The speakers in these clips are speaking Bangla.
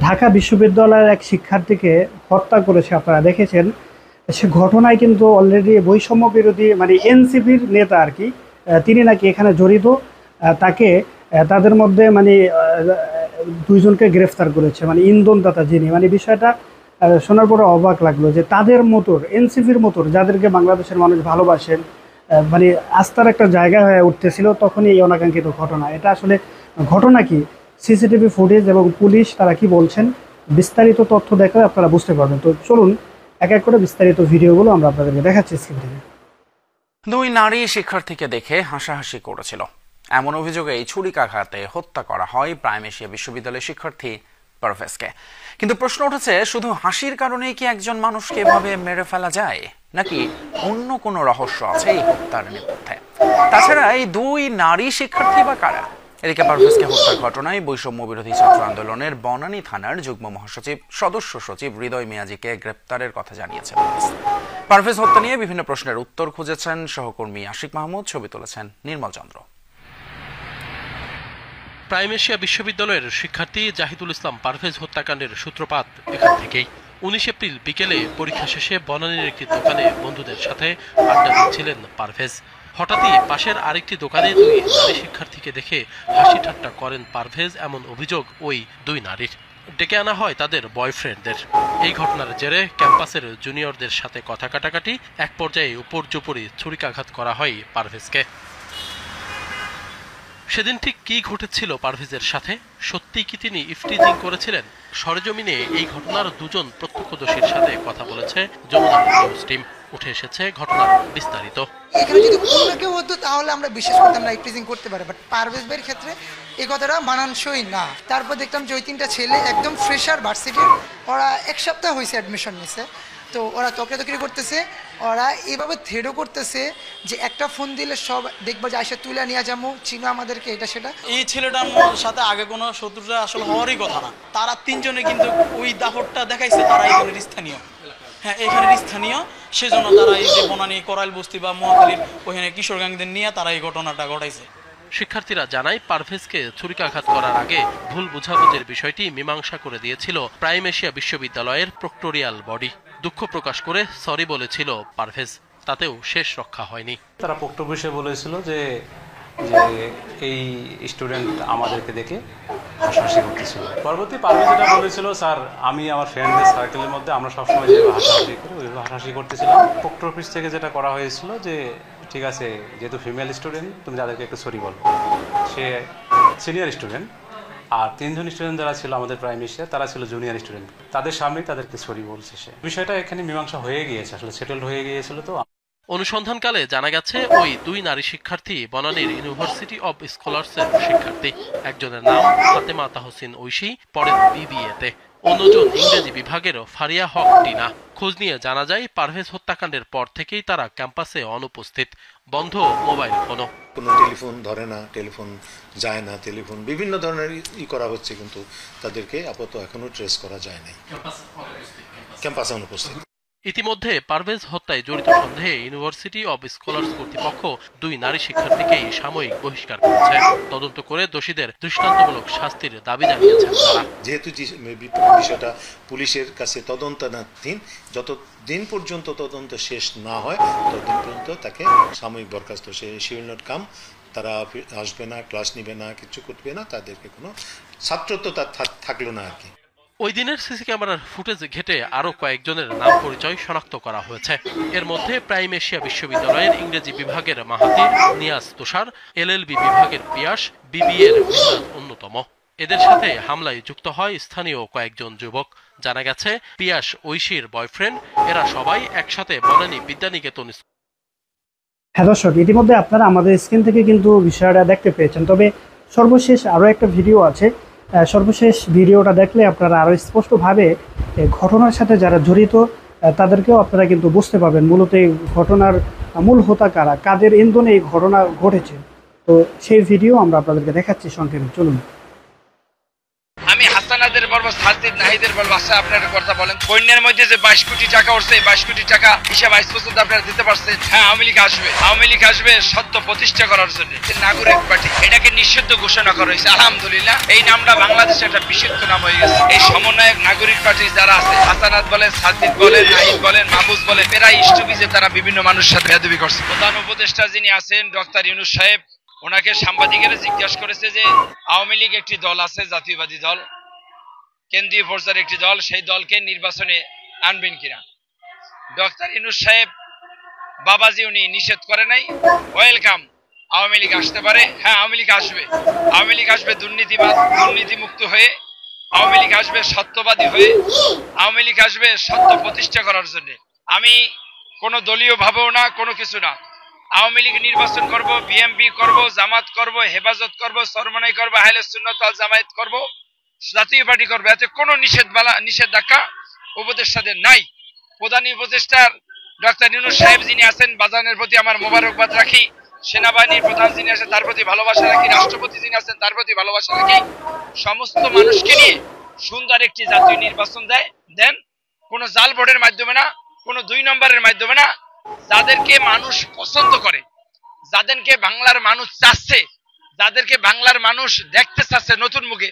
ঢাকা বিশ্ববিদ্যালয়ের এক শিক্ষার্থীকে হত্যা করেছে, আপনারা দেখেছেন। সে ঘটনায় কিন্তু অলরেডি বৈষম্য বিরোধী মানে এনসিপির নেতা আর কি, তিনি নাকি এখানে জড়িত। তাকে তাদের মধ্যে মানে দুইজনকে গ্রেফতার করেছে, মানে ইন্ধনদাতা যিনি, মানে বিষয়টা শোনার পরে অবাক লাগলো যে তাদের মতোর এনসিপির মতোর যাদেরকে বাংলাদেশের মানুষ ভালোবাসেন মানে আস্থার একটা জায়গা হয়ে উঠতেছিল, তখনই এই অনাকাঙ্ক্ষিত ঘটনা। এটা আসলে ঘটনা কি, সিসিটিভি ফুটেজ এবং পুলিশ তারা কি বলছেন, বিস্তারিত তথ্য দেখলে আপনারা বুঝতে পারবেন। তো চলুন এক এক করে বিস্তারিত ভিডিওগুলো আমরা আপনাদেরকে দেখাচ্ছি স্ক্রিন থেকে। দুই নারী শিক্ষার্থীকে দেখে হাসাহাসি করেছিল এমন অভিযোগে ছুরিকাঘাতে হত্যা করা হয় প্রাইম এশিয়া বিশ্ববিদ্যালয়ের শিক্ষার্থী পারভেজকে। কিন্তু প্রশ্ন উঠেছে, শুধু হাসির কারণেই কি একজন মানুষকে এভাবে মেরে ফেলা যায়, নাকি অন্য কোনো রহস্য আছে এই হত্যার নেপথ্যে? তাছাড়া এই দুই নারী শিক্ষার্থী বা কারা? এদিকে পারভেজকে হত্যার ঘটনায় বৈষম্য বিরোধী ছাত্র আন্দোলনের বনানী থানার যুগ্ম মহাসচিব সদস্য সচিব হৃদয় মিয়াজিকে গ্রেপ্তারের কথা জানিয়েছে পুলিশ। পারভেজ হত্যা নিয়ে বিভিন্ন প্রশ্নের উত্তর খুঁজেছেন সহকর্মী আশিক মাহমুদ, ছবি তুলেছেন নির্মল চন্দ্র। প্রাইম এশিয়া বিশ্ববিদ্যালয়ের শিক্ষার্থী জাহিদুল ইসলাম পারভেজ হত্যাকাণ্ডের সূত্রপাত এখান থেকেই। 19 এপ্রিল বিকেলে পরীক্ষা শেষে বনানীর একটি দোকানে বন্ধুদের সাথে আড্ডা দিচ্ছিলেন পারভেজ। হঠাৎই পাশের আরেকটি দোকানে দুই নারী শিক্ষার্থীকে দেখে হাসি ঠাট্টা করেন পারভেজ, এমন অভিযোগ ওই দুই নারীর। ডেকে আনা হয় তাদের বয়ফ্রেন্ডদের। এই ঘটনার জেরে ক্যাম্পাসের জুনিয়রদের সাথে কথা কাটাকাটি, এক পর্যায়ে উপর্যুপরি ছুরিকাঘাত করা হয় পারভেজকে। সেদিন ঠিক কি ঘটেছিল পারভেজের সাথে? সত্যি কি তিনি ইফটিজিং করেছিলেন? সরেজমিনে এই ঘটনার দুজন প্রত্যক্ষদর্শীর সাথে কথা বলেছে যমুনা নিউজ টিম। উঠে এসেছে ঘটনার বিস্তারিত। এখানে যদি অন্য কেউ হতো তাহলে আমরা বিশ্বাস করতাম না ইফটিজিং করতে পারে, বাট পারভেজ ভাইয়ের ক্ষেত্রে এই কথাটা মানানসই না। তারপর দেখলাম যে ওই তিনটা ছেলে একদম ফ্রেশার ভার্সিটির, ওরা এক সপ্তাহ হয়েছে অ্যাডমিশন নিছে, তো ওরা তকরাতকরি করতেছে, ওরা এইভাবে থ্রেডও করতেছে যে একটা ফোন দিলে সব দেখবো যে আইসা তুলে নিয়ে যাবো, চিনো আমাদেরকে, এটা সেটা। এই ছেলেটার সাথে আগে কোনো শত্রুতা আসলে হওয়ারই কথা না। তারা তিনজনে কিন্তু ওই দাপটটা দেখাইছে তারা এখানে স্থানীয়, হ্যাঁ এখানে স্থানীয়, সেজন্য তারা এই যে বনানী করাইল বস্তি বা মহাখালীর ওখানে কিশোর গ্যাংদের নিয়ে তারা এই ঘটনাটা ঘটাইছে। শিক্ষার্থীরা জানায় পারভেজকে ছুরিকাঘাত করার আগে ভুল বুঝাবুঝির বিষয়টি মীমাংসা করে দিয়েছিল প্রাইম এশিয়া বিশ্ববিদ্যালয়ের প্রক্টোরিয়াল বডি। দুঃখ প্রকাশ করে সরি বলেছিল পারভেজ, তাতেও শেষ রক্ষা হয়নি। তারা প্রক্টোরিয়াল বলেছিল যে এই স্টুডেন্ট আমাদেরকে দেখে হাসাহাসি করতেছিল। পরবর্তী পারভেজ যেটা বলেছিল, স্যার আমি আমার ফ্রেন্ডদের সার্কেলের মধ্যে আমরা সবসময় যেভাবে হাসাহাসি করি ওইভাবে হাসাহাসি করতেছিলাম। প্রক্টোরিয়াল থেকে যেটা করা হয়েছিল যে ঠিক আছে, যেহেতু ফিমেল স্টুডেন্ট তুমি তাদেরকে একটু সরি বলো। সে সিনিয়র স্টুডেন্ট, আর তিনজন স্টুডেন্ট যারা ছিল আমাদের প্রাইম এশিয়া তারা ছিল জুনিয়র স্টুডেন্ট, তাদের সামনেই তাদেরকে সরি বলছে সে। বিষয়টা এখানে মীমাংসা হয়ে গিয়েছে, আসলে সেটেলড হয়ে গিয়েছিল। তো অনুসন্ধানকালে জানা গেছে ওই দুই নারী শিক্ষার্থী বনানীর ইউনিভার্সিটি অব স্কলার্সের শিক্ষার্থী। একজনের নাম ফাতেমা তাহসিন ঐশী, পড়েন বিবিএতে। অন্যজন ইংরেজি বিভাগের ফারিয়া হক টিনা। খোঁজ নিয়ে জানা যায় পারভেজ হত্যাকাণ্ডের পর থেকেই তারা ক্যাম্পাসে অনুপস্থিত, বন্ধ মোবাইল ফোনও। কোনো টেলিফোন ধরে না, টেলিফোন যায় না, টেলিফোন বিভিন্ন ধরনের করা হচ্ছে, কিন্তু তাদেরকে আপাতত এখনো ট্রেস করা যায় নাই, ক্যাম্পাসে অনুপস্থিত। ইতিমধ্যে পারভেজ হত্যায় জড়িত সন্দেহে ইউনিভার্সিটি অব স্কলার্স কর্তৃপক্ষ দুই নারী শিক্ষার্থীকেই সাময়িক বহিষ্কার করেছে। তদন্ত করে দোষীদের দৃষ্টান্তমূলক শাস্তির দাবি জানিয়েছেন তারা। যেহেতু বিষয়টা পুলিশের কাছে তদন্তাধীন, যতদিন পর্যন্ত তদন্ত শেষ না হয় ততদিন পর্যন্ত তাকে সাময়িক বরখাস্ত, সে উইল নট কাম, তারা আসবে না, ক্লাস নিবে না, কিছু করবে না, তাদেরকে কোনো ছাত্রত্ব তার থাকলো না আর কি। ওই দিনের সিসি ক্যামেরার ফুটেজ ঘেটে আরো কয়েকজনের নাম পরিচয় শনাক্ত করা হয়েছে। এর মধ্যে প্রাইম এশিয়া বিশ্ববিদ্যালয়ের ইংরেজি বিভাগের মাহাতির, নিয়াজ তুষার, এলএলবি বিভাগের পিয়াস, বিবিএর মিহনাজ অন্যতম। এদের সাথে হামলায় যুক্ত হয় স্থানীয় কয়েকজন যুবক। জানা গেছে পিয়াস ঐশীর বয়ফ্রেন্ড। এরা সবাই একসাথে বনানী বিদ্যানিকেতন। হ্যাঁ দর্শক, ইতিমধ্যে আপনারা আমাদের স্ক্রিন থেকে কিন্তু বিষয়টা দেখতে পেয়েছেন, তবে সর্বশেষ আরও একটা ভিডিও আছে। সর্বশেষ ভিডিওটা দেখলে আপনারা আরও স্পষ্টভাবে ঘটনার সাথে যারা জড়িত তাদেরকেও আপনারা কিন্তু বুঝতে পারবেন মূলত এই ঘটনার মূল হোতা কারা, কাদের ইন্ধনে এই ঘটনা ঘটেছে। তো সেই ভিডিও আমরা আপনাদেরকে দেখাচ্ছি সংক্ষেপে, চলুন। আমি হাসানাদের বলবো সাজিদ নাহিদের বলবো আচ্ছা আপনার কথা বলেন বন্যার মধ্যে যে 22 কোটি টাকা উঠছে 22 কোটি টাকা হিসাব আজ পর্যন্ত আপনারা দিতে পারছেন হ্যাঁ আওয়ামী লীগ আসবে সত্য প্রতিষ্ঠা করার জন্য নাগরিক পার্টি এটাকে নিষিদ্ধ ঘোষণা করা হয়েছে আলহামদুলিল্লাহ এই নামটা বাংলাদেশে একটা বিশুদ্ধ নাম হয়ে গেছে এই সমন্বয়ক নাগরিক পার্টির যারা আছে হাসানাত বলেন সাজিদ বলেন নাহিদ বলেন মাহফুজ বলেন এরা ইষ্টবিজে তারা বিভিন্ন মানুষের সাথে বেয়াদবি করছে প্রধান উপদেষ্টা যিনি আছেন ডক্টর ইউনূস সাহেব ওনাকে সাংবাদিকেরা জিজ্ঞাসা করেছে যে আওয়ামী লীগ একটি দল আছে জাতীয়বাদী দল কেন্দ্রীয় পর্যায়ের একটি দল সেই দলকে নির্বাচনে আনবেন কিনা ডক্টর ইউনূস সাহেব বাবাজি উনি নিষেধ করে নাই ওয়েলকাম আওয়ামী লীগ আসতে পারে হ্যাঁ আওয়ামী লীগ আসবে দুর্নীতিমুক্ত হয়ে আওয়ামী লীগ আসবে সত্যবাদী হয়ে আওয়ামী লীগ আসবে সত্য প্রতিষ্ঠা করার জন্য আমি কোনো দলীয় ভাবেও না কোনো কিছু না আওয়ামী লীগ নির্বাচন করব বিএনপি করব জামাত করব হেফাজত করব চরমনাই করব আহলে সুন্নাত ওয়াল জামায়াত করব জাতীয় পার্টি করব এতে কোনো নিষেধাজ্ঞা উপদেষ্টাদের নাই প্রধান উপদেষ্টার ডক্টর ইউনূস সাহেব যিনি আছেন বাজানের প্রতি আমার মোবারকবাদ রাখি সেনাবাহিনীর প্রধান যিনি আছেন তার প্রতি ভালোবাসা রাখি রাষ্ট্রপতি যিনি আছেন তার প্রতি ভালোবাসা রাখি সমস্ত মানুষকে নিয়ে সুন্দর একটি জাতীয় নির্বাচন দেন কোনো জাল ভোটের মাধ্যমে না কোনো 2 নম্বরের মাধ্যমে না যাদেরকে মানুষ পছন্দ করে যাদেরকে বাংলার মানুষ চাচ্ছে যাদেরকে বাংলার মানুষ দেখতে চাচ্ছে নতুন মুখে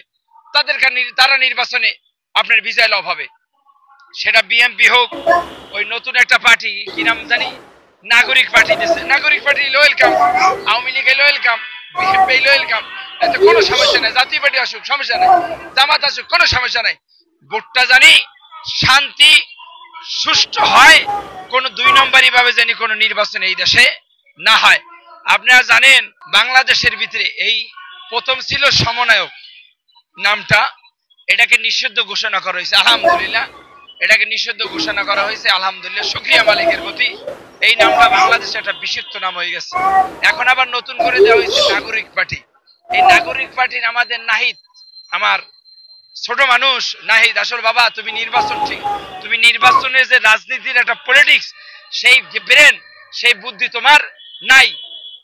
তারা নির্বাচনে আপনার বিজয় লাভ হবে সেটা বিএনপি হোক ওই নতুন একটা পার্টি কি নাম জানি নাগরিক পার্টি দিয়েছে নাগরিক party welcome Awami League welcome BNP welcome এতে কোনো সমস্যা নাই জাতীয় পার্টি আসুক সমস্যা নাই জামাত আসুক কোনো সমস্যা নাই ভোটটা জানি শান্তি সুষ্ঠু হয় কোনো 2 নম্বরই ভাবে জানি কোনো নির্বাচন এই দেশে না হয় আপনারা জানেন বাংলাদেশের ভিতরে এই প্রথম ছিল সমন্বয়ক নামটা এটাকে নিষিদ্ধ ঘোষণা করা হয়েছে আলহামদুলিল্লাহ এটাকে নিষিদ্ধ ঘোষণা করা হয়েছে আলহামদুলিল্লাহ শুকরিয়া মালিকের প্রতি এই নামটা বাংলাদেশে একটা বিশুদ্ধ নাম হয়ে গেছে এখন আবার নতুন করে দেওয়া হয়েছে নাগরিক পার্টি এই নাগরিক পার্টির আমাদের নাহিদ আমার ছোট মানুষ নাহিদ আসল বাবা তুমি নির্বাচনের যে রাজনীতির একটা পলিটিক্স সেই ব্রেন সেই বুদ্ধি তোমার নাই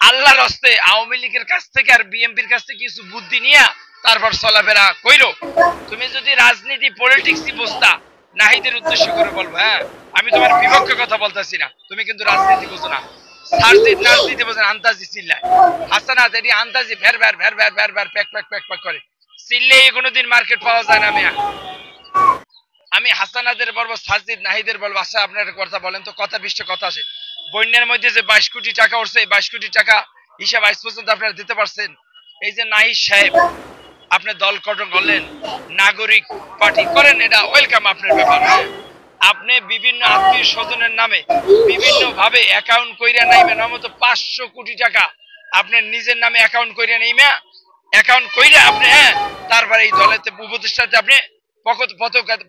আল্লাহর হস্তে আওয়ামী লীগের কাছ থেকে আর বিএনপির কাছ থেকে কিছু বুদ্ধি নিয়ে তারপর চলাফেরা কইরো তুমি যদি রাজনীতি পলিটিক্সই বুঝতা নাহিদের উদ্দেশ্য করে বলবো হ্যাঁ আমি তোমার বিপক্ষে কথা বলতেছি না তুমি কিন্তু রাজনীতি বুঝো না সারজিদ রাজনীতি বোঝেন আন্তাজি চিল্লায় হাসানাত এটি আন্তাজি ভ্যার প্যাক করে চিল্লে কোনোদিন মার্কেট পাওয়া যায় না আমি হাসানাদের বলবো সাজিদ নাহিদের বলবো আচ্ছা আপনার কথা বলেন তো কথা বিশ্বে কথা আছে বন্যার মধ্যে যে 22 কোটি টাকা উঠছে 22 কোটি টাকা হিসাব আজ পর্যন্ত আপনারা দিতে পারছেন এই যে নাহিদ সাহেব আপনি দল গঠন করলেন নাগরিক পার্টি করেন এটা ওয়েলকাম আপনার ব্যাপার আপনি বিভিন্ন আত্মীয় স্বজনের নামে বিভিন্ন ভাবে অ্যাকাউন্ট কইরা নাইবেন নমতো 500 কোটি টাকা আপনার নিজের নামে অ্যাকাউন্ট কইরা নাইমা অ্যাকাউন্ট কইরা আপনি তারপরে এই দলেতে উপদেষ্টাতে আপনি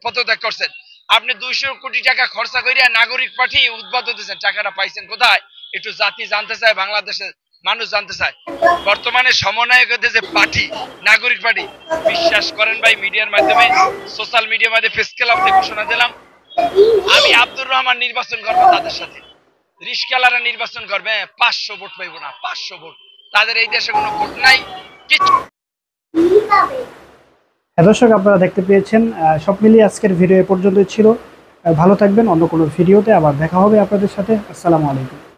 পদত্যাগ করছেন আপনি 200 কোটি টাকা খরচা কইরা নাগরিক পার্টি উদ্বোধন দিয়েছেন টাকাটা পাইছেন কোথায় একটু জাতি জানতে চায় বাংলাদেশের মানুষ জানতে চায় বর্তমানে সমন্বয়কদের যে পার্টি নাগরিক পার্টি বিশ্বাস করেন ভাই মিডিয়ার মাধ্যমে সোশ্যাল মিডিয়ার মাধ্যমে প্রেস ক্লাব থেকে ঘোষণা দিলাম আমি আব্দুর রহমান নির্বাচন করব তাদের সাথে রিশকালারা নির্বাচন করবে 500 ভোট পাইব না 500 ভোট তাদের এই দেশে কোনো ভোট নাই কিছু দর্শক আপনারা দেখতে পেয়েছেন সব মিলিয়ে আজকের ভিডিও এ পর্যন্তই ছিল ভালো থাকবেন অন্য কোনো ভিডিওতে আবার দেখা হবে আপনাদের সাথে আসসালামু আলাইকুম